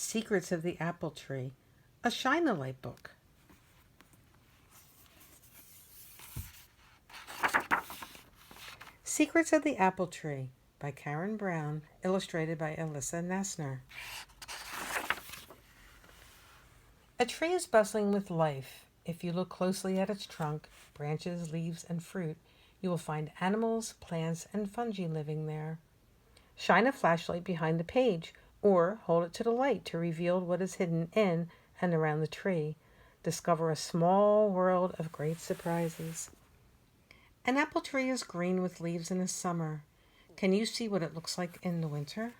Secrets of the Apple Tree, a Shine-a-Light book. Secrets of the Apple Tree by Karen Brown, illustrated by Alyssa Nassner. A tree is bustling with life. If you look closely at its trunk, branches, leaves, and fruit, you will find animals, plants, and fungi living there. Shine a flashlight behind the page, or hold it to the light to reveal what is hidden in and around the tree. Discover a small world of great surprises. An apple tree is green with leaves in the summer. Can you see what it looks like in the winter?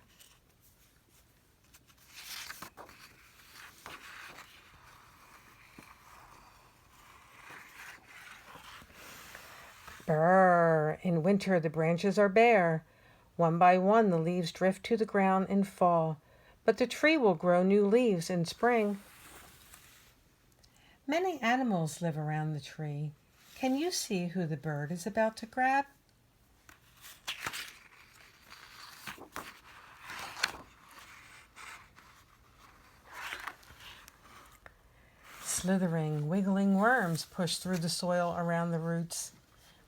Brrr! In winter the branches are bare. One by one the leaves drift to the ground in fall, but the tree will grow new leaves in spring. Many animals live around the tree. Can you see who the bird is about to grab? Slithering, wiggling worms push through the soil around the roots.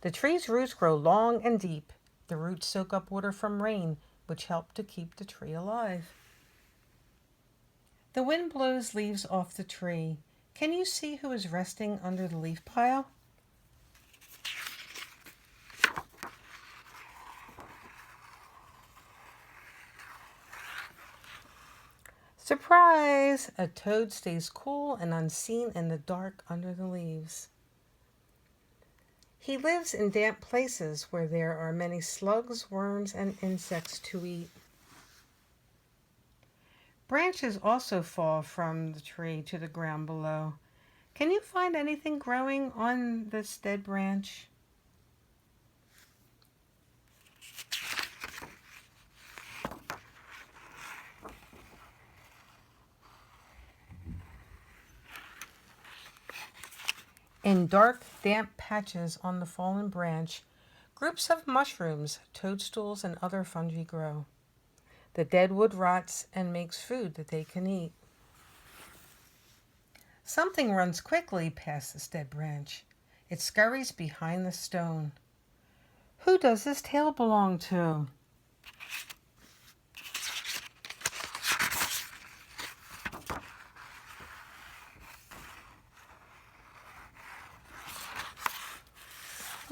The tree's roots grow long and deep. The roots soak up water from rain, which help to keep the tree alive. The wind blows leaves off the tree. Can you see who is resting under the leaf pile? Surprise! A toad stays cool and unseen in the dark under the leaves. He lives in damp places where there are many slugs, worms, and insects to eat. Branches also fall from the tree to the ground below. Can you find anything growing on this dead branch? In dark, damp patches on the fallen branch, groups of mushrooms, toadstools, and other fungi grow. The dead wood rots and makes food that they can eat. Something runs quickly past this dead branch. It scurries behind the stone. Who does this tail belong to?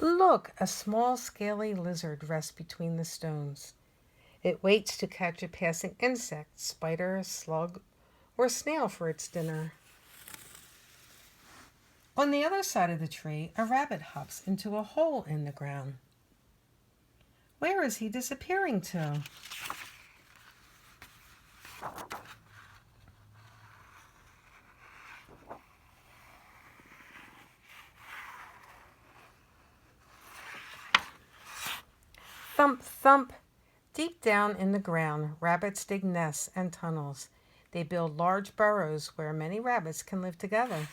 Look, a small scaly lizard rests between the stones. It waits to catch a passing insect, spider, slug, or snail for its dinner. On the other side of the tree, a rabbit hops into a hole in the ground. Where is he disappearing to? Thump, thump. Deep down in the ground, rabbits dig nests and tunnels. They build large burrows where many rabbits can live together.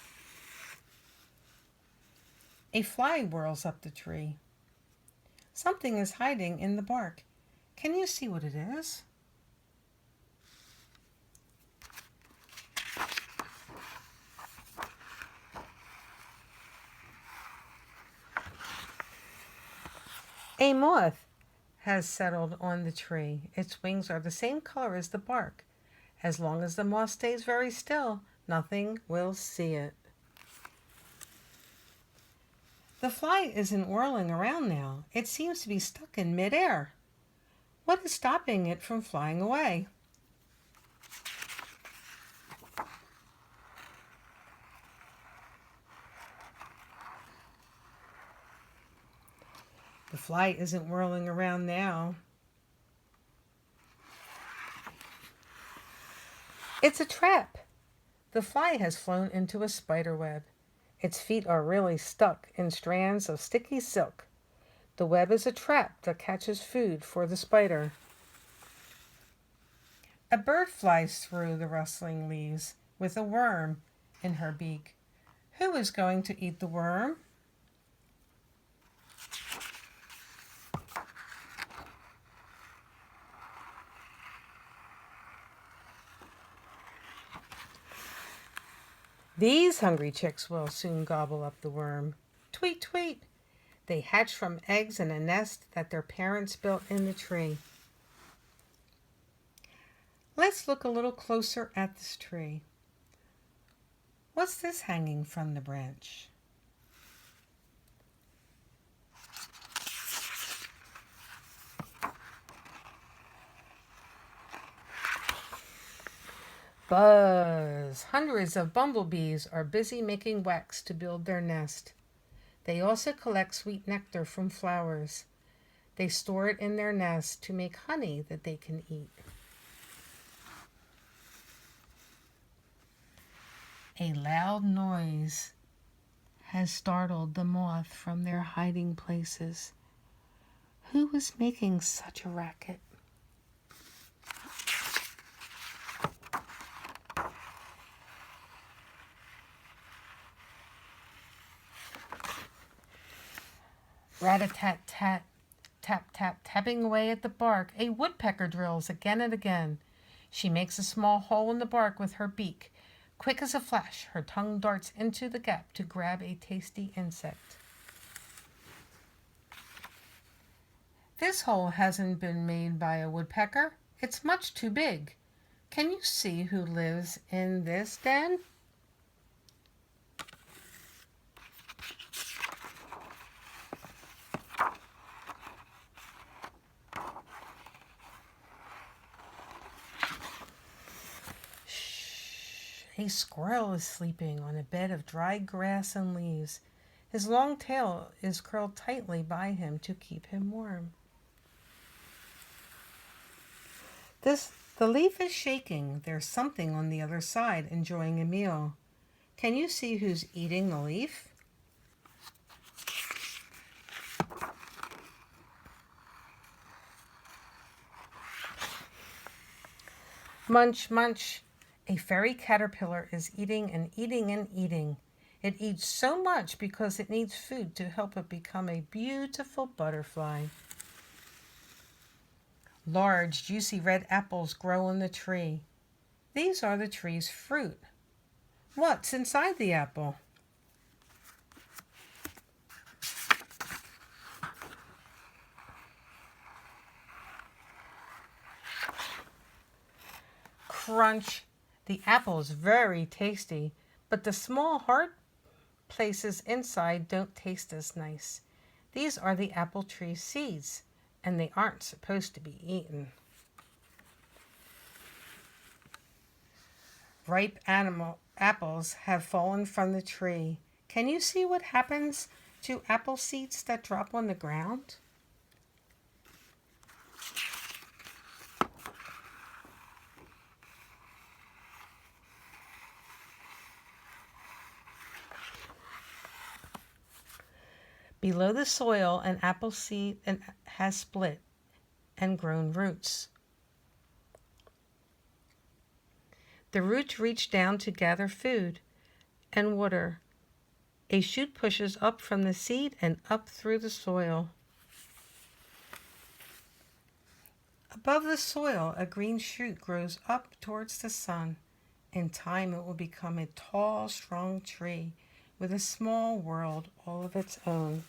A fly whirls up the tree. Something is hiding in the bark. Can you see what it is? A moth has settled on the tree. Its wings are the same color as the bark. As long as the moth stays very still, nothing will see it. The fly isn't whirling around now. It seems to be stuck in midair. What is stopping it from flying away? The fly isn't whirling around now. It's a trap. The fly has flown into a spider web. Its feet are really stuck in strands of sticky silk. The web is a trap that catches food for the spider. A bird flies through the rustling leaves with a worm in her beak. Who is going to eat the worm? These hungry chicks will soon gobble up the worm. Tweet, tweet. They hatch from eggs in a nest that their parents built in the tree. Let's look a little closer at this tree. What's this hanging from the branch? Buzz! Hundreds of bumblebees are busy making wax to build their nest. They also collect sweet nectar from flowers. They store it in their nest to make honey that they can eat. A loud noise has startled the moth from their hiding places. Who was making such a racket? Rat-a-tat-tat, tap-tap, tapping away at the bark, a woodpecker drills again and again. She makes a small hole in the bark with her beak. Quick as a flash, her tongue darts into the gap to grab a tasty insect. This hole hasn't been made by a woodpecker. It's much too big. Can you see who lives in this den? A squirrel is sleeping on a bed of dried grass and leaves. His long tail is curled tightly by him to keep him warm. The leaf is shaking. There's something on the other side enjoying a meal. Can you see who's eating the leaf? Munch, munch. A fairy caterpillar is eating and eating and eating. It eats so much because it needs food to help it become a beautiful butterfly. Large, juicy red apples grow on the tree. These are the tree's fruit. What's inside the apple? Crunch. The apple is very tasty, but the small hard places inside don't taste as nice. These are the apple tree seeds, and they aren't supposed to be eaten. Ripe apples have fallen from the tree. Can you see what happens to apple seeds that drop on the ground? Below the soil, an apple seed has split and grown roots. The roots reach down to gather food and water. A shoot pushes up from the seed and up through the soil. Above the soil, a green shoot grows up towards the sun. In time, it will become a tall, strong tree with a small world all of its own.